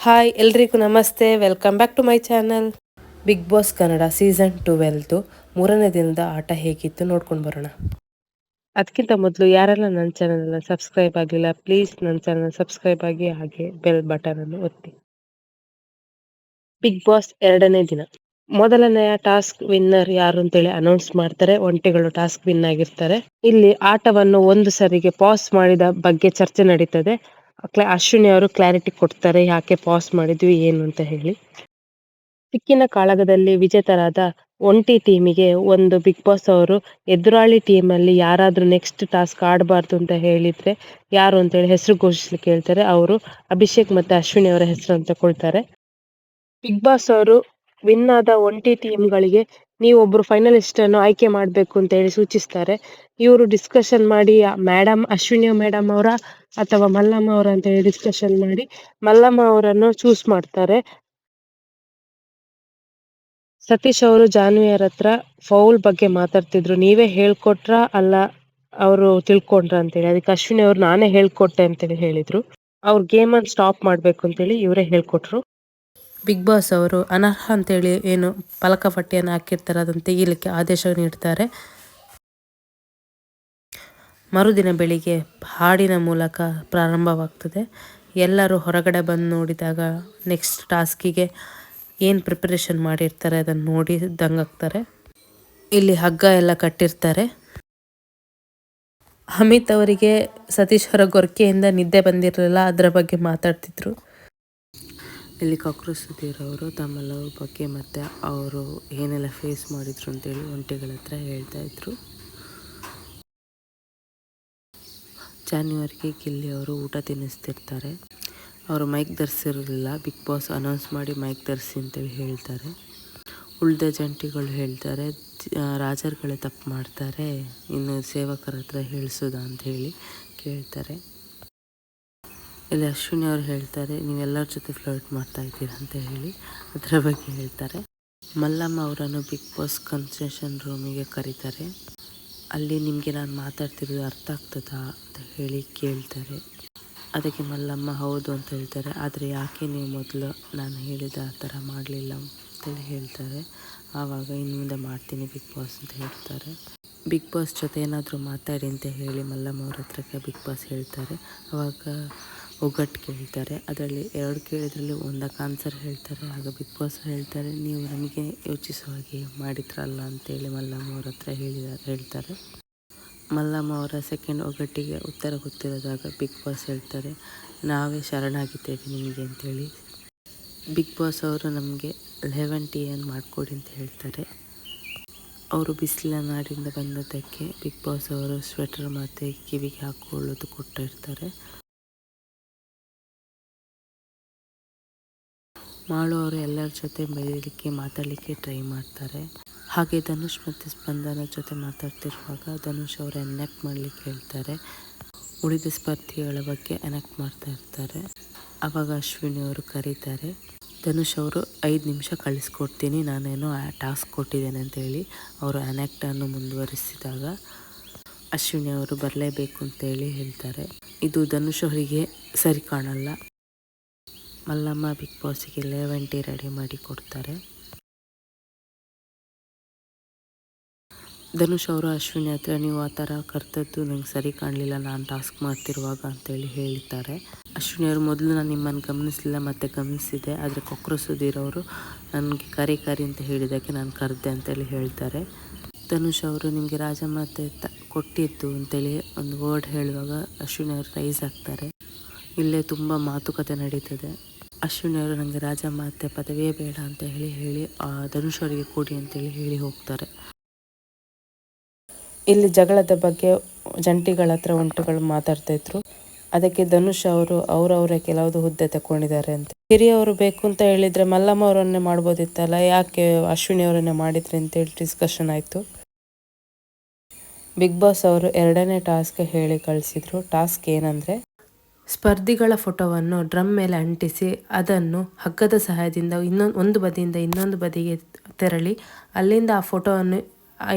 Hi ಎಲ್ರಿಗೂ ನಮಸ್ತೆ, welcome back to my channel. Bigg Boss Kannada season 12 ಮೂರನೇ ದಿನದ ಆಟ ಹೇಗಿತ್ತು ನೋಡ್ಕೊಂಡು ಬರೋಣ. ಅದಕ್ಕಿಂತ ಮೊದಲು ಯಾರೆಲ್ಲ ನನ್ನ ಚಾನಲ್ ಸಬ್ಸ್ಕ್ರೈಬ್ ಆಗಿಲ್ಲ, ಪ್ಲೀಸ್ ನನ್ನ ಚಾನಲ್ ಸಬ್ಸ್ಕ್ರೈಬ್ ಆಗಿ ಹಾಗೆ ಬೆಲ್ ಬಟನ್ ಅನ್ನು ಒತ್ತಿ. ಬಿಗ್ ಬಾಸ್ 2ನೇ ದಿನ ಮೊದಲನೆಯ ಟಾಸ್ಕ್ ವಿನ್ನರ್ ಯಾರು ಅಂತೇಳಿ ಅನೌನ್ಸ್ ಮಾಡ್ತಾರೆ. ಒಂಟಿಗಳು ಟಾಸ್ಕ್ ವಿನ್ ಆಗಿರ್ತಾರೆ. ಇಲ್ಲಿ ಆಟವನ್ನು ಒಂದು ಸರಿಗೆ ಪಾಸ್ ಮಾಡಿದ ಬಗ್ಗೆ ಚರ್ಚೆ ನಡೀತದೆ. ಅಶ್ವಿನಿ ಅವರು ಕ್ಲಾರಿಟಿ ಕೊಡ್ತಾರೆ, ಯಾಕೆ ಪಾಸ್ ಮಾಡಿದ್ವಿ ಏನು ಅಂತ ಹೇಳಿ. ಸಿಕ್ಕಿನ ಕಾಳಗದಲ್ಲಿ ವಿಜೇತರಾದ ಒಂಟಿ ಟೀಮಿಗೆ ಒಂದು ಬಿಗ್ ಬಾಸ್ ಅವರು ಎದುರಾಳಿ ಟೀಮಲ್ಲಿ ಯಾರಾದ್ರೂ ನೆಕ್ಸ್ಟ್ ಟಾಸ್ಕ್ ಆಡಬಾರ್ದು ಅಂತ ಹೇಳಿದ್ರೆ ಯಾರು ಅಂತೇಳಿ ಹೆಸರು ಘೋಷಿಸ್ಲಿಕ್ಕೆ ಹೇಳ್ತಾರೆ. ಅವರು ಅಭಿಷೇಕ್ ಮತ್ತೆ ಅಶ್ವಿನಿ ಅವರ ಹೆಸರು ಅಂತ ಕೊಡ್ತಾರೆ. ಬಿಗ್ ಬಾಸ್ ಅವರು ವಿನ್ ಆದ ಒಂಟಿ ಟೀಮ್ಗಳಿಗೆ ನೀವೊಬ್ರು ಫೈನಲಿಸ್ಟ್ ಅನ್ನು ಆಯ್ಕೆ ಮಾಡಬೇಕು ಅಂತ ಹೇಳಿ ಸೂಚಿಸ್ತಾರೆ. ಇವರು ಡಿಸ್ಕಷನ್ ಮಾಡಿ ಅಶ್ವಿನಿ ಮೇಡಮ್ ಅವರ ಅಥವಾ ಮಲ್ಲಮ್ಮ ಅವರ ಅಂತ ಹೇಳಿ ಡಿಸ್ಕಷನ್ ಮಾಡಿ ಮಲ್ಲಮ್ಮ ಅವರನ್ನು ಚೂಸ್ ಮಾಡ್ತಾರೆ. ಸತೀಶ್ ಅವರು ಜಾನ್ವಿಯರ್ ಹತ್ರ ಫೌಲ್ ಬಗ್ಗೆ ಮಾತಾಡ್ತಿದ್ರು. ನೀವೇ ಹೇಳ್ಕೊಟ್ರ ಅಲ್ಲ ಅವರು ತಿಳ್ಕೊಂಡ್ರ ಅಂತೇಳಿ. ಅದಕ್ಕೆ ಅಶ್ವಿನಿ ಅವ್ರು ನಾನೇ ಹೇಳ್ಕೊಟ್ಟೆ ಅಂತೇಳಿ ಹೇಳಿದ್ರು. ಅವ್ರ ಗೇಮ್ ಅನ್ನು ಸ್ಟಾಪ್ ಮಾಡ್ಬೇಕು ಅಂತೇಳಿ ಇವರೇ ಹೇಳ್ಕೊಟ್ರು. ಬಿಗ್ ಬಾಸ್ ಅವರು ಅನರ್ಹ ಅಂತೇಳಿ ಏನು ಪಲಕಪಟ್ಟಿಯನ್ನು ಹಾಕಿರ್ತಾರೆ ಅದನ್ನು ತೆಗೀಲಿಕ್ಕೆ ಆದೇಶ ನೀಡ್ತಾರೆ. ಮರುದಿನ ಬೆಳಿಗ್ಗೆ ಹಾಡಿನ ಮೂಲಕ ಪ್ರಾರಂಭವಾಗ್ತದೆ. ಎಲ್ಲರೂ ಹೊರಗಡೆ ಬಂದು ನೋಡಿದಾಗ ನೆಕ್ಸ್ಟ್ ಟಾಸ್ಕಿಗೆ ಏನು ಪ್ರಿಪರೇಷನ್ ಮಾಡಿರ್ತಾರೆ ಅದನ್ನು ನೋಡಿ ದಂಗಾಗ್ತಾರೆ. ಇಲ್ಲಿ ಹಗ್ಗ ಎಲ್ಲ ಕಟ್ಟಿರ್ತಾರೆ. ಅಮಿತ್ ಅವರಿಗೆ ಸತೀಶ್ ಅವರ ಗೊರಕೆಯಿಂದ ನಿದ್ದೆ ಬಂದಿರಲಿಲ್ಲ, ಅದರ ಬಗ್ಗೆ ಮಾತಾಡ್ತಿದ್ರು. ಇಲ್ಲಿ ಕಾಕ್ರೋಚ್ ಸುಧೀರ್ ಅವರು ತಮ್ಮ ಲವ್ ಬಗ್ಗೆ ಮತ್ತು ಅವರು ಏನೆಲ್ಲ ಫೇಸ್ ಮಾಡಿದ್ರು ಅಂತೇಳಿ ಒಂಟಿಗಳ ಹತ್ರ ಹೇಳ್ತಾ ಇದ್ರು. ಜಾನ್ವರಿಗೆ ಗಿಲ್ಲಿ ಅವರು ಊಟ ತಿನ್ನಿಸ್ತಿರ್ತಾರೆ. ಅವರು ಮೈಕ್ ಧರಿಸಿರಲಿಲ್ಲ, ಬಿಗ್ ಬಾಸ್ ಅನೌನ್ಸ್ ಮಾಡಿ ಮೈಕ್ ಧರಿಸಿ ಅಂತೇಳಿ ಹೇಳ್ತಾರೆ. ಉಳಿದ ಜಂಟಿಗಳು ಹೇಳ್ತಾರೆ ರಾಜರುಗಳೇ ತಪ್ಪು ಮಾಡ್ತಾರೆ, ಇನ್ನು ಸೇವಕರ ಹತ್ರ ಹೇಳಿಸೋದ ಅಂತ ಹೇಳಿ ಕೇಳ್ತಾರೆ. ಇಲ್ಲಿ ಅಶ್ವಿನಿ ಅವರು ಹೇಳ್ತಾರೆ ನೀವೆಲ್ಲರ ಜೊತೆ ಫ್ಲರ್ಟ್ ಮಾಡ್ತಾ ಇದ್ದೀರಾ ಅಂತ ಹೇಳಿ ಅದರ ಬಗ್ಗೆ ಹೇಳ್ತಾರೆ. ಮಲ್ಲಮ್ಮ ಅವರನ್ನು ಬಿಗ್ ಬಾಸ್ ಕನ್ಸೆಷನ್ ರೂಮಿಗೆ ಕರೀತಾರೆ. ಅಲ್ಲಿ ನಿಮಗೆ ನಾನು ಮಾತಾಡ್ತಿರೋದು ಅರ್ಥ ಆಗ್ತದಾ ಅಂತ ಹೇಳಿ ಕೇಳ್ತಾರೆ. ಅದಕ್ಕೆ ಮಲ್ಲಮ್ಮ ಹೌದು ಅಂತ ಹೇಳ್ತಾರೆ. ಆದರೆ ಯಾಕೆ ನೀವು ಮೊದಲು ನಾನು ಹೇಳಿದ ಆ ಥರ ಮಾಡಲಿಲ್ಲ ಅಂತೇಳಿ ಹೇಳ್ತಾರೆ. ಆವಾಗ ಇನ್ನು ಮುಂದೆ ಮಾಡ್ತೀನಿ ಬಿಗ್ ಬಾಸ್ ಅಂತ ಹೇಳ್ತಾರೆ. ಬಿಗ್ ಬಾಸ್ ಜೊತೆ ಏನಾದರೂ ಮಾತಾಡಿ ಅಂತ ಹೇಳಿ ಮಲ್ಲಮ್ಮ ಅವ್ರ ಹತ್ರಕ್ಕೆ ಬಿಗ್ ಬಾಸ್ ಹೇಳ್ತಾರೆ. ಆವಾಗ ಒಗ್ಗಟ್ಟು ಕೇಳ್ತಾರೆ. ಅದರಲ್ಲಿ 2 ಕೇಳಿದ್ರಲ್ಲಿ ಒಂದಕ್ಕೆ ಆನ್ಸರ್ ಹೇಳ್ತಾರೆ. ಆಗ ಬಿಗ್ ಬಾಸ್ ಹೇಳ್ತಾರೆ ನೀವು ನಮಗೆ ಯೋಚಿಸುವ ಹಾಗೆ ಮಾಡಿದ್ರಲ್ಲ ಅಂತೇಳಿ ಮಲ್ಲಮ್ಮ ಅವ್ರ ಹತ್ರ ಹೇಳ್ತಾರೆ. ಮಲ್ಲಮ್ಮ ಅವರ ಸೆಕೆಂಡ್ ಒಗ್ಗಟ್ಟಿಗೆ ಉತ್ತರ ಗೊತ್ತಿರೋದಾಗ ಬಿಗ್ ಬಾಸ್ ಹೇಳ್ತಾರೆ ನಾವೇ ಶರಣಾಗಿದ್ದೇವೆ ನಿಮಗೆ ಅಂತೇಳಿ. ಬಿಗ್ ಬಾಸ್ ಅವರು ನಮಗೆ ಲೆಮನ್ ಟೀಯನ್ನು ಮಾಡಿಕೊಡಿ ಅಂತ ಹೇಳ್ತಾರೆ. ಅವರು ಬಿಸಿಲಿನ ನಾಡಿಂದ ಬಂದದ್ದಕ್ಕೆ ಬಿಗ್ ಬಾಸ್ ಅವರು ಸ್ವೆಟರ್ ಮತ್ತು ಕಿವಿಗೆ ಹಾಕ್ಕೊಳ್ಳೋದು ಕೊಟ್ಟಿರ್ತಾರೆ. ಮಾಳು ಅವರು ಎಲ್ಲರ ಜೊತೆ ಬೆಳೀಲಿಕ್ಕೆ ಮಾತಾಡಲಿಕ್ಕೆ ಟ್ರೈ ಮಾಡ್ತಾರೆ. ಹಾಗೆ ಧನುಷ್ ಮತ್ತು ಸ್ಪಂದನ ಜೊತೆ ಮಾತಾಡ್ತಿರುವಾಗ ಧನುಷ್ ಅವರು ಎನೆಕ್ಟ್ ಮಾಡಲಿಕ್ಕೆ ಹೇಳ್ತಾರೆ. ಉಳಿದ ಸ್ಪರ್ಧಿಗಳ ಬಗ್ಗೆ ಎನೆಕ್ಟ್ ಮಾಡ್ತಾ ಇರ್ತಾರೆ. ಆವಾಗ ಅಶ್ವಿನಿ ಅವರು ಕರೀತಾರೆ. ಧನುಷ್ ಅವರು 5 ನಿಮಿಷ ಕಳಿಸ್ಕೊಡ್ತೀನಿ, ನಾನೇನೋ ಟಾಸ್ಕ್ ಕೊಟ್ಟಿದ್ದೇನೆ ಅಂತೇಳಿ ಅವರು ಎನೆಕ್ಟನ್ನು ಮುಂದುವರಿಸಿದಾಗ ಅಶ್ವಿನಿ ಅವರು ಬರಲೇಬೇಕು ಅಂತೇಳಿ ಹೇಳ್ತಾರೆ. ಇದು ಧನುಷ್ ಅವರಿಗೆ ಸರಿ ಕಾಣಲ್ಲ. ಮಲ್ಲಮ್ಮ ಬಿಗ್ ಬಾಸಿಗೆ ಲೆಮನ್ ಟೀ ರೆಡಿ ಮಾಡಿ ಕೊಡ್ತಾರೆ. ಧನುಷ್ ಅವರು ಅಶ್ವಿನಿ ಹತ್ರ ನೀವು ಆ ಥರ ಕರ್ತದ್ದು ನಂಗೆ ಸರಿ ಕಾಣಲಿಲ್ಲ ನಾನು ಟಾಸ್ಕ್ ಮಾಡ್ತಿರುವಾಗ ಅಂತೇಳಿ ಹೇಳ್ತಾರೆ. ಅಶ್ವಿನಿ ಅವರು ಮೊದಲು ನಾನು ನಿಮ್ಮನ್ನು ಗಮನಿಸಲಿಲ್ಲ ಮತ್ತು ಗಮನಿಸಿದೆ, ಆದರೆ ಕಾಕ್ರೋಚ್ ಸುಧೀರ್ ಅವರು ನನಗೆ ಕರಿ ಅಂತ ಹೇಳಿದ್ದಕ್ಕೆ ನಾನು ಕರೆದೆ ಅಂತೇಳಿ ಹೇಳ್ತಾರೆ. ಧನುಷ್ ಅವರು ನಿಮಗೆ ರಾಜಮಾತೆ ಕೊಟ್ಟಿದ್ದು ಅಂತೇಳಿ ಒಂದು ವರ್ಡ್ ಹೇಳುವಾಗ ಅಶ್ವಿನಿ ಅವರು ರೈಸ್ ಆಗ್ತಾರೆ. ಇಲ್ಲೇ ತುಂಬ ಮಾತುಕತೆ ನಡೀತದೆ. ಅಶ್ವಿನಿ ಅವರು ನನಗೆ ರಾಜಮಾತೆ ಪದವಿಯೇ ಬೇಡ ಅಂತ ಹೇಳಿ ಧನುಷ್ ಅವರಿಗೆ ಕೊಡಿ ಅಂತೇಳಿ ಹೇಳಿ ಹೋಗ್ತಾರೆ. ಇಲ್ಲಿ ಜಗಳದ ಬಗ್ಗೆ ಜಂಟಿಗಳ ಹತ್ರ ಒಂಟುಗಳು ಮಾತಾಡ್ತಾ ಇದ್ರು. ಅದಕ್ಕೆ ಧನುಷ್ ಅವರು ಅವರವರೇ ಕೆಲವುದು ಹುದ್ದೆ ತಗೊಂಡಿದ್ದಾರೆ ಅಂತ. ಹಿರಿಯವರು ಬೇಕು ಅಂತ ಹೇಳಿದ್ರೆ ಮಲ್ಲಮ್ಮ ಅವರನ್ನೇ ಮಾಡ್ಬೋದಿತ್ತಲ್ಲ, ಯಾಕೆ ಅಶ್ವಿನಿ ಅವರನ್ನೇ ಮಾಡಿದ್ರಿ ಅಂತೇಳಿ ಡಿಸ್ಕಷನ್ ಆಯಿತು. ಬಿಗ್ ಬಾಸ್ ಅವರು 2ನೇ ಟಾಸ್ಕ್ ಹೇಳಿ ಕಳಿಸಿದ್ರು. ಟಾಸ್ಕ್ ಏನಂದರೆ ಸ್ಪರ್ಧಿಗಳ ಫೋಟೋವನ್ನು ಡ್ರಮ್ ಮೇಲೆ ಅಂಟಿಸಿ ಅದನ್ನು ಹಗ್ಗದ ಸಹಾಯದಿಂದ ಒಂದು ಬದಿಯಿಂದ ಇನ್ನೊಂದು ಬದಿಗೆ ತೆರಳಿ ಅಲ್ಲಿಂದ ಆ ಫೋಟೋವನ್ನು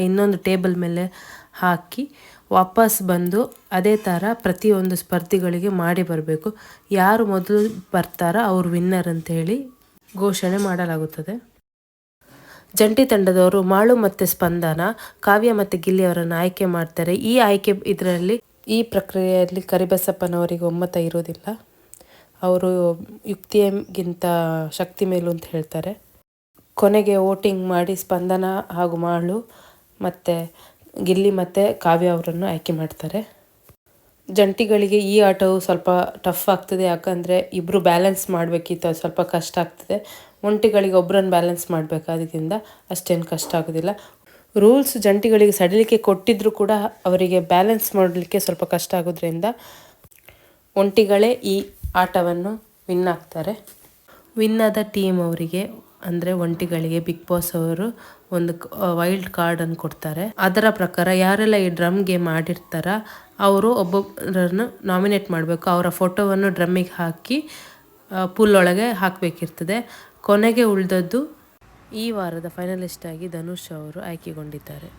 ಇನ್ನೊಂದು ಟೇಬಲ್ ಮೇಲೆ ಹಾಕಿ ವಾಪಸ್ ಬಂದು ಅದೇ ಥರ ಪ್ರತಿಯೊಂದು ಸ್ಪರ್ಧಿಗಳಿಗೆ ಮಾಡಿ ಬರಬೇಕು. ಯಾರು ಮೊದಲು ಬರ್ತಾರೋ ಅವರು ವಿನ್ನರ್ ಅಂತ ಹೇಳಿ ಘೋಷಣೆ ಮಾಡಲಾಗುತ್ತದೆ. ಜಂಟಿ ತಂಡದವರು ಮಾಳು ಮತ್ತು ಸ್ಪಂದನ, ಕಾವ್ಯ ಮತ್ತು ಗಿಲ್ಲಿ ಅವರನ್ನು ಆಯ್ಕೆ ಮಾಡ್ತಾರೆ. ಈ ಪ್ರಕ್ರಿಯೆಯಲ್ಲಿ ಕರಿಬಸಪ್ಪನವರಿಗೆ ಒಮ್ಮತ ಇರೋದಿಲ್ಲ. ಅವರು ಯುಕ್ತಿಗಿಂತ ಶಕ್ತಿ ಮೇಲು ಅಂತ ಹೇಳ್ತಾರೆ. ಕೊನೆಗೆ ವೋಟಿಂಗ್ ಮಾಡಿ ಸ್ಪಂದನ ಹಾಗೂ ಮಾಳು ಮತ್ತು ಗಿಲ್ಲಿ ಮತ್ತು ಕಾವ್ಯ ಅವರನ್ನು ಆಯ್ಕೆ ಮಾಡ್ತಾರೆ. ಜಂಟಿಗಳಿಗೆ ಈ ಆಟವು ಸ್ವಲ್ಪ ಟಫ್ ಆಗ್ತದೆ, ಯಾಕಂದರೆ ಇಬ್ಬರು ಬ್ಯಾಲೆನ್ಸ್ ಮಾಡಬೇಕಿತ್ತು, ಅದು ಸ್ವಲ್ಪ ಕಷ್ಟ ಆಗ್ತದೆ. ಒಂಟಿಗಳಿಗೆ ಒಬ್ಬರನ್ನು ಬ್ಯಾಲೆನ್ಸ್ ಮಾಡಬೇಕಾದ್ರಿಂದ ಅಷ್ಟೇನು ಕಷ್ಟ ಆಗೋದಿಲ್ಲ. ರೂಲ್ಸ್ ಜಂಟಿಗಳಿಗೆ ಸಡಿಲಿಕೆ ಕೊಟ್ಟಿದ್ರೂ ಕೂಡ ಅವರಿಗೆ ಬ್ಯಾಲೆನ್ಸ್ ಮಾಡಲಿಕ್ಕೆ ಸ್ವಲ್ಪ ಕಷ್ಟ ಆಗೋದ್ರಿಂದ ಒಂಟಿಗಳೇ ಈ ಆಟವನ್ನು ವಿನ್ ಆಗ್ತಾರೆ. ವಿನ್ ಆದ ಟೀಮ್ ಅವರಿಗೆ ಅಂದರೆ ಒಂಟಿಗಳಿಗೆ ಬಿಗ್ ಬಾಸ್ ಅವರು ಒಂದು ವೈಲ್ಡ್ ಕಾರ್ಡನ್ನು ಕೊಡ್ತಾರೆ. ಅದರ ಪ್ರಕಾರ ಯಾರೆಲ್ಲ ಈ ಡ್ರಮ್ ಗೇಮ್ ಆಡಿರ್ತಾರ ಅವರು ಒಬ್ಬೊಬ್ಬರನ್ನು ನಾಮಿನೇಟ್ ಮಾಡಬೇಕು. ಅವರ ಫೋಟೋವನ್ನು ಡ್ರಮ್ಮಿಗೆ ಹಾಕಿ ಪೂಲ್ ಒಳಗೆ ಹಾಕಬೇಕಿರ್ತದೆ. ಕೊನೆಗೆ ಉಳಿದದ್ದು ಈ ವಾರದ ಫೈನಲಿಸ್ಟ್ ಆಗಿ ಧನುಷ್ ಅವರು ಆಯ್ಕೆಗೊಂಡಿದ್ದಾರೆ.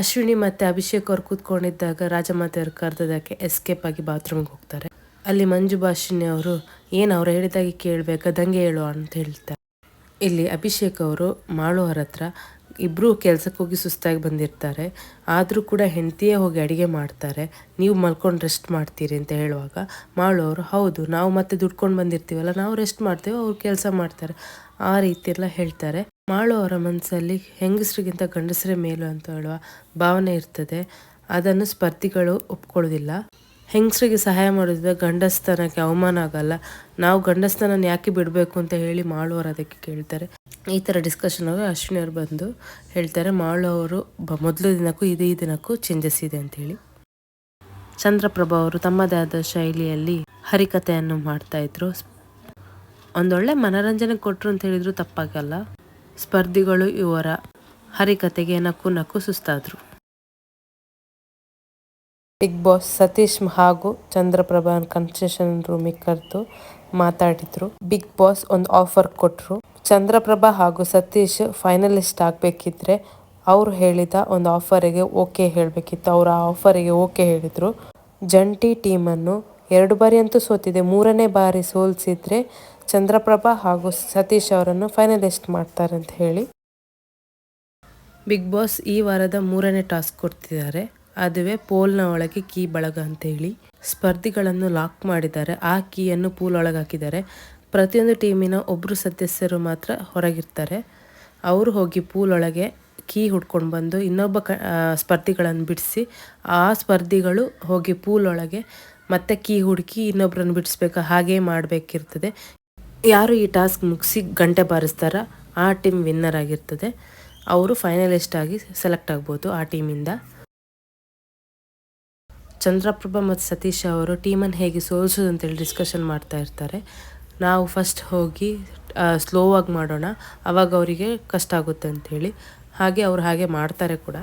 ಅಶ್ವಿನಿ ಮತ್ತು ಅಭಿಷೇಕ್ ಅವರು ಕೂತ್ಕೊಂಡಿದ್ದಾಗ ರಾಜಮಾತೆ ಅವರು ಕರೆದದಕ್ಕೆ ಎಸ್ಕೇಪ್ ಆಗಿ ಬಾತ್ರೂಮ್ಗೆ ಹೋಗ್ತಾರೆ. ಅಲ್ಲಿ ಮಂಜು ಭಾಷಿಣಿ ಅವರು ಏನು ಅವ್ರು ಹೇಳಿದಾಗೆ ಕೇಳಬೇಕಾದಂಗೆ ಹೇಳು ಅಂತ ಹೇಳ್ತಾರೆ. ಇಲ್ಲಿ ಅಭಿಷೇಕ್ ಅವರು ಮಾಳು ಅವ್ರ ಹತ್ರ ಇಬ್ಬರು ಕೆಲಸಕ್ಕೆ ಹೋಗಿ ಸುಸ್ತಾಗಿ ಬಂದಿರ್ತಾರೆ, ಆದರೂ ಕೂಡ ಹೆಂಡತಿಯೇ ಹೋಗಿ ಅಡುಗೆ ಮಾಡ್ತಾರೆ, ನೀವು ಮಲ್ಕೊಂಡು ರೆಸ್ಟ್ ಮಾಡ್ತೀರಿ ಅಂತ ಹೇಳುವಾಗ ಮಾಳು ಅವರು ಹೌದು, ನಾವು ಮತ್ತೆ ದುಡ್ಕೊಂಡು ಬಂದಿರ್ತೀವಲ್ಲ, ನಾವು ರೆಸ್ಟ್ ಮಾಡ್ತೇವೆ, ಅವ್ರು ಕೆಲಸ ಮಾಡ್ತಾರೆ, ಆ ರೀತಿ ಎಲ್ಲ ಹೇಳ್ತಾರೆ. ಮಾಳು ಅವರ ಮನಸ್ಸಲ್ಲಿ ಹೆಂಗಸರಿಗಿಂತ ಗಂಡಸರೇ ಮೇಲು ಅಂತ ಹೇಳುವ ಭಾವನೆ ಇರ್ತದೆ. ಅದನ್ನು ಸ್ಪರ್ಧಿಗಳು ಒಪ್ಕೊಳ್ಳೋದಿಲ್ಲ. ಹೆಂಗಸರಿಗೆ ಸಹಾಯ ಮಾಡೋದ್ರಿಂದ ಗಂಡಸ್ತನಕ್ಕೆ ಅವಮಾನ ಆಗಲ್ಲ, ನಾವು ಗಂಡಸ್ತನ ಯಾಕೆ ಬಿಡಬೇಕು ಅಂತ ಹೇಳಿ ಮಾಳು ಅವರು ಅದಕ್ಕೆ ಕೇಳ್ತಾರೆ. ಈ ಥರ ಡಿಸ್ಕಷನ್ ಆಗಿ ಅಶ್ವಿನಿ ಅವರು ಬಂದು ಹೇಳ್ತಾರೆ ಮಾಳು ಅವರು ಮೊದಲು ದಿನಕ್ಕೂ ಈ ದಿನಕ್ಕೂ ಚೇಂಜಸ್ ಇದೆ ಅಂತೇಳಿ. ಚಂದ್ರಪ್ರಭಾ ಅವರು ತಮ್ಮದೇ ಆದ ಶೈಲಿಯಲ್ಲಿ ಹರಿಕಥೆಯನ್ನು ಮಾಡ್ತಾಯಿದ್ರು. ಒಂದೊಳ್ಳೆ ಮನೋರಂಜನೆ ಕೊಟ್ಟರು ಅಂತ ಹೇಳಿದ್ರು ತಪ್ಪಾಗಲ್ಲ. ಸ್ಪರ್ಧಿಗಳು ಇವರ ಹರಿಕಥೆಗೆ ನಕ್ಕು ಸುಸ್ತಾದರು. ಬಿಗ್ ಬಾಸ್ ಸತೀಶ್ ಹಾಗೂ ಚಂದ್ರಪ್ರಭಾ ಕನ್ಸೆಷನ್ ರೂಮಿಗೆ ಕರೆದು ಮಾತಾಡಿದ್ರು. ಬಿಗ್ ಬಾಸ್ ಒಂದು ಆಫರ್ ಕೊಟ್ಟರು. ಚಂದ್ರಪ್ರಭಾ ಹಾಗೂ ಸತೀಶ್ ಫೈನಲಿಸ್ಟ್ ಆಗಬೇಕಿದ್ರೆ ಅವರು ಹೇಳಿದ ಒಂದು ಆಫರಿಗೆ ಓಕೆ ಹೇಳಬೇಕಿತ್ತು. ಅವರು ಆ ಆಫರಿಗೆ ಓಕೆ ಹೇಳಿದರು. ಜಂಟಿ ಟೀಮನ್ನು 2 ಬಾರಿ ಅಂತೂ ಸೋತಿದೆ, 3ನೇ ಬಾರಿ ಸೋಲಿಸಿದ್ರೆ ಚಂದ್ರಪ್ರಭಾ ಹಾಗೂ ಸತೀಶ್ ಅವರನ್ನು ಫೈನಲಿಸ್ಟ್ ಮಾಡ್ತಾರೆ ಅಂತ ಹೇಳಿ. ಬಿಗ್ ಬಾಸ್ ಈ ವಾರದ 3ನೇ ಟಾಸ್ಕ್ ಕೊಡ್ತಿದ್ದಾರೆ. ಅದುವೇ ಪೋಲ್ನ ಒಳಗೆ ಕೀ ಬಳಗ ಅಂತ ಹೇಳಿ. ಸ್ಪರ್ಧಿಗಳನ್ನು ಲಾಕ್ ಮಾಡಿದ್ದಾರೆ. ಆ ಕೀಯನ್ನು ಪೂಲ್ ಒಳಗೆ ಹಾಕಿದ್ದಾರೆ. ಪ್ರತಿಯೊಂದು ಟೀಮಿನ ಒಬ್ಬರು ಸದಸ್ಯರು ಮಾತ್ರ ಹೊರಗಿರ್ತಾರೆ. ಅವರು ಹೋಗಿ ಪೂಲ್ ಒಳಗೆ ಕೀ ಹುಡ್ಕೊಂಡು ಬಂದು ಇನ್ನೊಬ್ಬ ಸ್ಪರ್ಧಿಗಳನ್ನು ಬಿಡಿಸಿ, ಆ ಸ್ಪರ್ಧಿಗಳು ಹೋಗಿ ಪೂಲ್ ಒಳಗೆ ಮತ್ತೆ ಕೀ ಹುಡುಕಿ ಇನ್ನೊಬ್ಬರನ್ನು ಬಿಡಿಸ್ಬೇಕು. ಹಾಗೇ ಮಾಡಬೇಕಿರ್ತದೆ. ಯಾರು ಈ ಟಾಸ್ಕ್ ಮುಗಿಸಿ ಗಂಟೆ ಬಾರಿಸ್ತಾರ ಆ ಟೀಮ್ ವಿನ್ನರ್ ಆಗಿರ್ತದೆ. ಅವರು ಫೈನಲಿಸ್ಟ್ ಆಗಿ ಸೆಲೆಕ್ಟ್ ಆಗ್ಬೋದು ಆ ಟೀಮಿಂದ. ಚಂದ್ರಪ್ರಭಾ ಮತ್ತು ಸತೀಶ್ ಅವರು ಟೀಮನ್ನು ಹೇಗೆ ಸೋಲಿಸೋದು ಅಂತೇಳಿ ಡಿಸ್ಕಷನ್ ಮಾಡ್ತಾ ಇರ್ತಾರೆ. ನಾವು ಫಸ್ಟ್ ಹೋಗಿ ಸ್ಲೋವಾಗಿ ಮಾಡೋಣ, ಆವಾಗ ಅವರಿಗೆ ಕಷ್ಟ ಆಗುತ್ತೆ ಅಂಥೇಳಿ. ಹಾಗೆ ಅವರು ಹಾಗೆ ಮಾಡ್ತಾರೆ ಕೂಡ.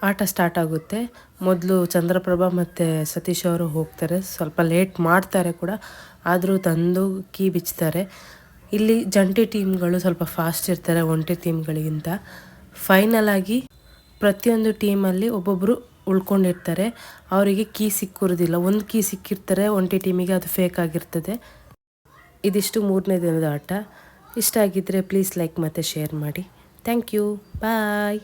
ಆಟ ಸ್ಟಾರ್ಟ್ ಆಗುತ್ತೆ. ಮೊದಲು ಚಂದ್ರಪ್ರಭಾ ಮತ್ತು ಸತೀಶ್ ಅವರು ಹೋಗ್ತಾರೆ. ಸ್ವಲ್ಪ ಲೇಟ್ ಮಾಡ್ತಾರೆ ಕೂಡ, ಆದರೂ ತಂದು ಕೀ ಬಿಚ್ತಾರೆ. ಇಲ್ಲಿ ಜಂಟಿ ಟೀಮ್ಗಳು ಸ್ವಲ್ಪ ಫಾಸ್ಟ್ ಇರ್ತಾರೆ ಒಂಟಿ ಟೀಮ್ಗಳಿಗಿಂತ. ಫೈನಲ್ ಆಗಿ ಪ್ರತಿಯೊಂದು ಟೀಮಲ್ಲಿ ಒಬ್ಬೊಬ್ಬರು ಉಳ್ಕೊಂಡಿರ್ತಾರೆ. ಅವರಿಗೆ ಕೀ ಸಿಕ್ಕಿರೋದಿಲ್ಲ. ಒಂದು ಕೀ ಸಿಕ್ಕಿರ್ತಾರೆ ಒಂಟಿ ಟೀಮಿಗೆ, ಅದು ಫೇಕ್ ಆಗಿರ್ತದೆ. ಇದಿಷ್ಟು 3ನೇ ದಿನದ ಆಟ. ಇಷ್ಟ ಆಗಿದ್ದರೆ ಪ್ಲೀಸ್ ಲೈಕ್ ಮತ್ತು ಶೇರ್ ಮಾಡಿ. Thank you, bye.